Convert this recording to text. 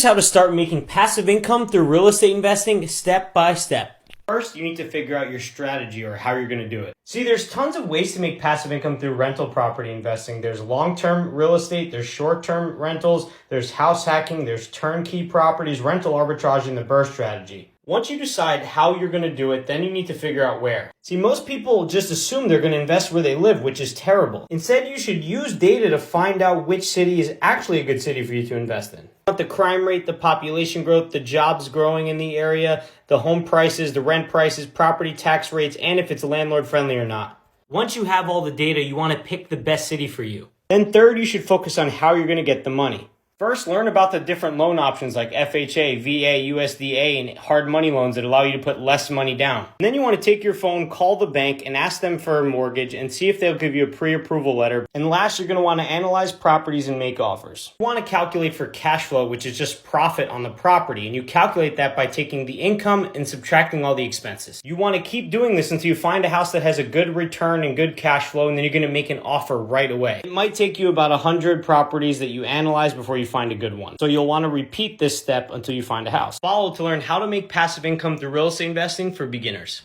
Here's how to start making passive income through real estate investing step by step. First, you need to figure out your strategy or how you're going to do it. See, there's tons of ways to make passive income through rental property investing. There's long-term real estate, there's short-term rentals, there's house hacking, there's turnkey properties, rental arbitrage, and the burst strategy. Once you decide how you're going to do it, then you need to figure out where. See, most people just assume they're going to invest where they live, which is terrible. Instead, you should use data to find out which city is actually a good city for you to invest in. The crime rate, the population growth, the jobs growing in the area, the home prices, the rent prices, property tax rates, and if it's landlord friendly or not. Once you have all the data, you want to pick the best city for you. Then third, you should focus on how you're going to get the money. First, learn about the different loan options like FHA, VA, USDA, and hard money loans that allow you to put less money down. And then you want to take your phone, call the bank, and ask them for a mortgage and see if they'll give you a pre-approval letter. And last, you're going to want to analyze properties and make offers. You want to calculate for cash flow, which is just profit on the property. And you calculate that by taking the income and subtracting all the expenses. You want to keep doing this until you find a house that has a good return and good cash flow, and then you're going to make an offer right away. It might take you about 100 properties that you analyze before you find a good one. So you'll want to repeat this step until you find a house. Follow to learn how to make passive income through real estate investing for beginners.